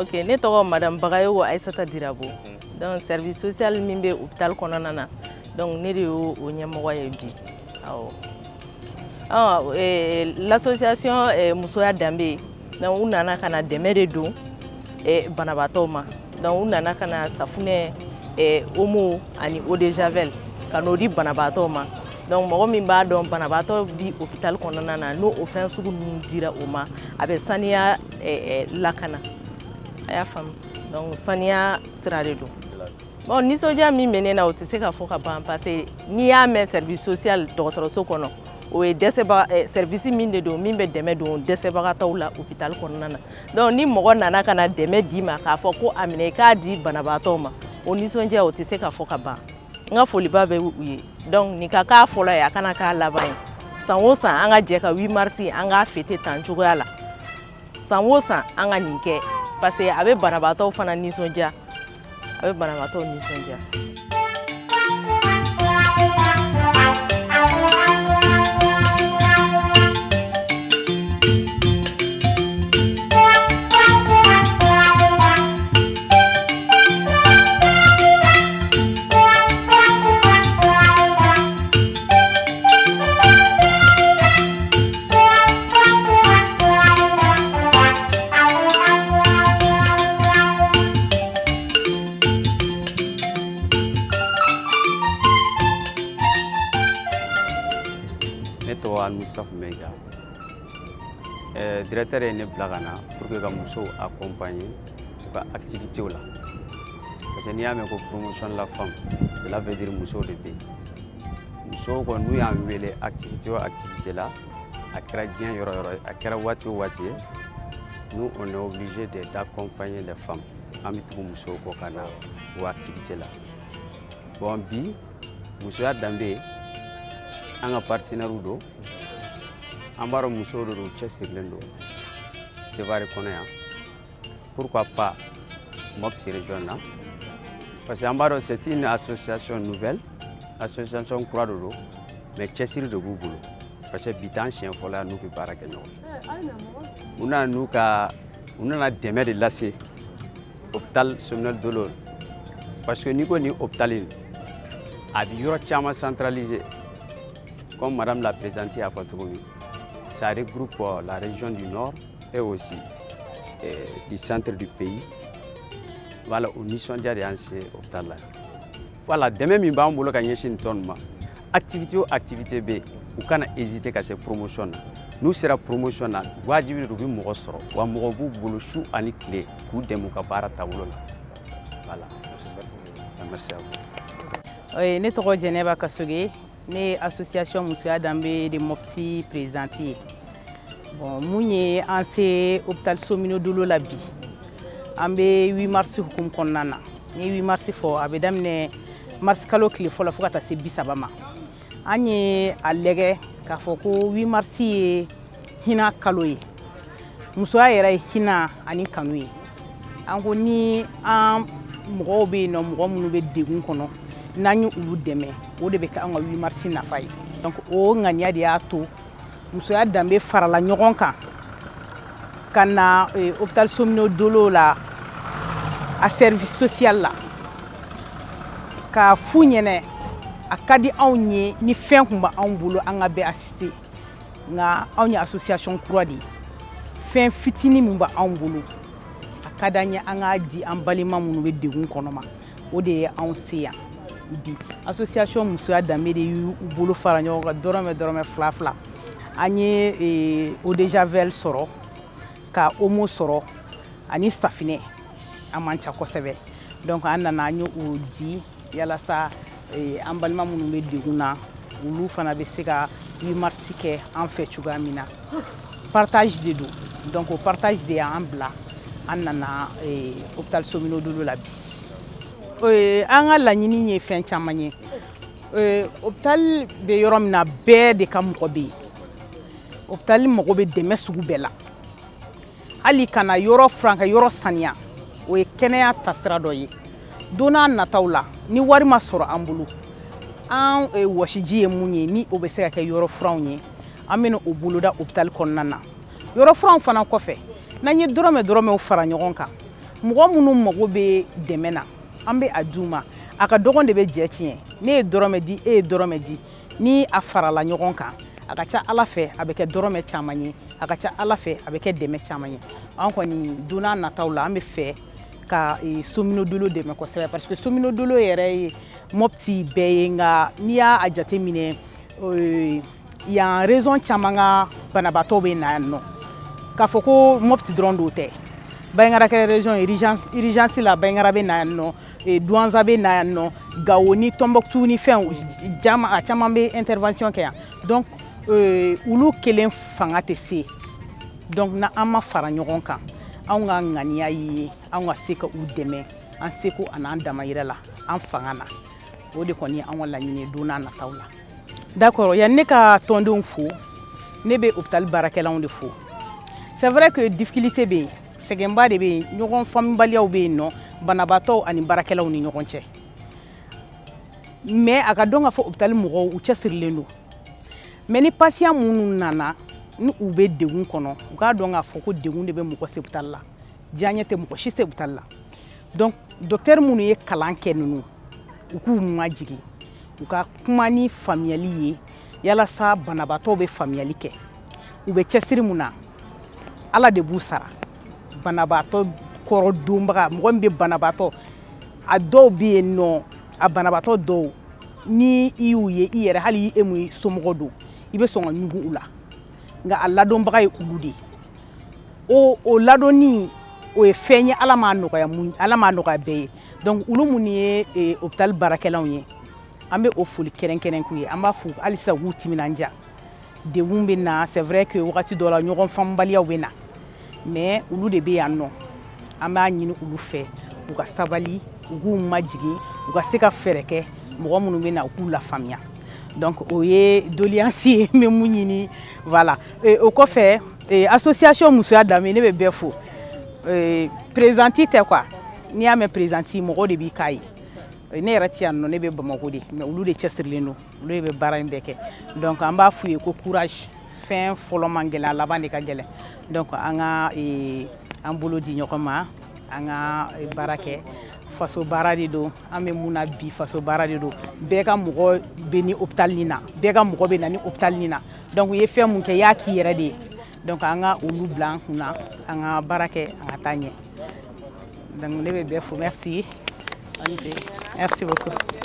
Ok, ne tɔgɔ Madame Bagayogo Aïssata Dirabo. Donc service social min bɛ hôpital kɔnɔna na. Donc ne de y'o ɲɛmɔgɔ ye bi. L'association Musoya Danbe, donc u nana kana dɛmɛ de don banabaatɔw ma. Donc u nana kana safunɛ, omo ani eau de javel ka n'o di banabaatɔw ma. Donc mɔgɔ min b'a dɔn banabaatɔ bi hôpital kɔnɔna na n'o o fɛn sugu ninnu dira o ma a bɛ saniya lakana. A y'a faamu. Donc saniya sira de don. Bon nisɔndiya min bɛ ne na o tɛ se ka fɔ ka ban parce que n'i y'a mɛn service social dɔgɔtɔrɔso kɔnɔ o ye service min de don min bɛ dɛmɛ don dɛsɛbagatɔw la hôpital kɔnɔna na. Donc ni mɔgɔ nana ka na dɛmɛ d'i ma k'a fɔ ko a minɛ i k'a di banabaatɔw ma o nisɔndiya o tɛ se ka fɔ ka ban. N ka foliba bɛ u ye. Donc nin ka k'a fɔlɔ ye a kana k'a laban ye. San o san an ka jɛ ka 8 mars an k'a fêter tan cogoya la. San o san an ka nin kɛ parce que a bɛ banabaatɔw fana nisɔndiya. A bɛ banabaatɔw nisɔndiya. Directeur est né blagana pour que Gamuso accompagne pour activité là. Parce que n'y a même que promotion de la femme, cela veut dire Muso de B. Muso quand nous avons vu les activités là, à créer bien à créer wati, nous on est obligé d'accompagner les femmes. Ami tout Muso kokana ou activité là. Bon bi Muso a Danbe un partenaire udo. Ambaro Muso de Chessirlendo, c'est vrai qu'on est. Pourquoi pas Mopti Regional? Parce que Ambaro c'est une association nouvelle, association Croix de l'eau, mais Chessir de Google. Parce que Bitan chien fola nous qui paraît. On a des mères de lacets, hôpital somnol de l'eau. Parce que nous ni hôpitaline, à du centralisé, comme Madame l'a présenté à Patroumi. Ça regroupe la région du Nord et aussi du centre du pays. Voilà, où nous sommes déjà dans ce hôpital. Voilà, demain, nous avons une activité B, où on a hésité à cette promotion. Nous serons promotion, nous avons dit que nous avons une clé pour démocratie. Voilà. Merci à vous. Oui, nous sommes Genève Kassoge. Né association Musoya Danbe de Mopti présenté. Bon, mounié anse hôpital Somino Dolo labi. Ambe 8 mars hukum konnana. Ni 8 mars fo abedamne mars kalo kli fo la fokata se bisabama. Anye alege ka foko 8 mars hina kaloye. Musoya yera hina ani kanuye. Ango ni am mɔgɔw be no mɔgɔ munnu be degun kɔnɔ. N'an ulu dɛmɛ o de bɛ kɛ an ka 8 mars nafa ye. Donc o ŋaniya de y'a to Musoya Danbe farala ɲɔgɔn kan ka na hôpital Somino Dolo la a service social la ka fu ɲɛnɛ a ka di anw ye ni fɛn kun b'anw bolo an ka bɛɛ assister nka anw ye association kura de ye fɛn fitinin min b'anw bolo a ka d'an ye an k'a di an balima minnu bɛ degun kɔnɔ ma o de ye anw se yan. Association Musoya Danbe de y'u bolo fara ɲɔgɔn kan dɔrɔmɛ fila an ye eau de javel sɔrɔ ka omo sɔrɔ ani safinɛ an man ca kosɛbɛ donc an nana an ye o di yalasa an balima minnu bɛ degun na olu fana bɛ se ka 8 mars kɛ an fɛ cogoya min na partage de don donc o partage de y'an bila an nana hôpital Somino Dolo la bi. An ka laɲini ye fɛn caman ye hôpital bɛ yɔrɔ min na bɛɛ de ka mɔgɔ bɛ yen hôpital mɔgɔ bɛ dɛmɛ sugu bɛɛ la hali kana yɔrɔ furan ka yɔrɔ saniya o ye kɛnɛya tasira dɔ ye don n'a nataw la ni wari ma sɔrɔ an bolo an wɔsiji ye mun ye ni o bɛ se ka kɛ yɔrɔ furanw ye an bɛ o boloda hôpital kɔnɔna na yɔrɔ furanw fana kɔfɛ n'an ye dɔrɔmɛw fara ɲɔgɔn kan mɔgɔ minnu mago bɛ dɛmɛ na an bɛ a d'u ma a ka dɔgɔn de bɛ jɛ tiɲɛ ne ye dɔrɔmɛ di e ye dɔrɔmɛ di ni a farala ɲɔgɔn kan a ka ca Ala fɛ a bɛ kɛ dɔrɔmɛ caman ye a ka ca Ala fɛ a bɛ kɛ dɛmɛ caman ye an kɔni don n'a nataw la an bɛ fɛ ka Sominodolo dɛmɛ kosɛbɛ parce que Sominodolo yɛrɛ ye Mopti bɛɛ ye nka n'i y'a jateminɛ yan raison caman ka banabaatɔ bɛ na yan nɔ k'a fɔ ko Mopti dɔrɔn don tɛ Bayangara kɛra région urgence la Bayangara bɛ na yan nɔ Douanza bɛ na yan nɔ Gao ni Tombouctou ni fɛnw a caman bɛ intervention kɛ yan donc olu kelen fanga tɛ se donc na an ma fara ɲɔgɔn kan anw ka ŋaniya ye anw ka se ka u dɛmɛ an seko an'an damayira la an fanga na o de kɔni anw ka laɲini don n'a nataw la d'accord yani ne ka tɔndenw fo ne bɛ hôpital baarakɛlaw de fo c'est vrai que difficulté bɛ yen sɛgɛnba de bɛ yen ɲɔgɔn faamubaliyaw bɛ yen nɔ banabaatɔw ani baarakɛlaw ni ɲɔgɔn cɛ mais a ka dɔn ka fɔ hôpital mɔgɔw u cɛsirilen don mais ni patient minnu nana ni u bɛ degun kɔnɔ u k'a dɔn k'a fɔ ko degun de bɛ mɔgɔ se hôpital la diyaɲɛ tɛ mɔgɔ si se hôpital la donc docteur minnu ye kalan kɛ ninnu u k'u majigin u ka kuma ni faamuyali ye yalasa banabaatɔw bɛ faamuyali kɛ u bɛ cɛsiri mun na Ala de b'u sara banabaatɔ kɔrɔ donbaga mɔgɔ min bɛ banabaatɔ a dɔw bɛ yen nɔ a banabaatɔ dɔw ni i y'u ye i yɛrɛ hali e mun somɔgɔ don i bɛ sɔn ka ɲugu u la nka a ladɔnbaga ye olu de o ladɔnni o ye fɛn ye Ala m'a nɔgɔya bɛɛ ye donc olu minnu ye hôpital baarakɛlaw ye an bɛ o foli kɛrɛnkɛrɛn k'u ye an b'a fɔ halisa u k'u timinanja degun bɛ na c'est vrai que wagati dɔ la ɲɔgɔn faamubaliyaw bɛ na mais olu de bɛ yan nɔ an b'a ɲini olu fɛ u ka sabali u k'u majigin u ka se ka fɛɛrɛ kɛ mɔgɔ minnu bɛ na u k'u lafaamuya donc o ye doléance ye n bɛ mun ɲini voilà o kɔfɛ association musoya danbe ne bɛ bɛɛ fo présidente tɛ quoi n'i y'a mɛn présidente mɔgɔ de b'i k'a ye ne yɛrɛ tɛ yan nɔ ne bɛ Bamako de mais olu de cɛsirilen don olu de bɛ baara in bɛɛ kɛ donc an b'a f'u ye ko courage fɛn fɔlɔ man gɛlɛn a laban de ka gɛlɛn donc an ka an bolo di ɲɔgɔn ma an ka baara kɛ faso baara de don an bɛ mun na bi faso baara de don bɛɛ ka mɔgɔ bɛ ni hôpital nin na bɛɛ ka mɔgɔ bɛ na ni hôpital nin na donc u ye fɛn mun kɛ i y'a k'i yɛrɛ de ye donc an ka olu bila an kun na an ka baara kɛ an ka taa ɲɛ donc ne bɛ bɛɛ fo merci beaucoup.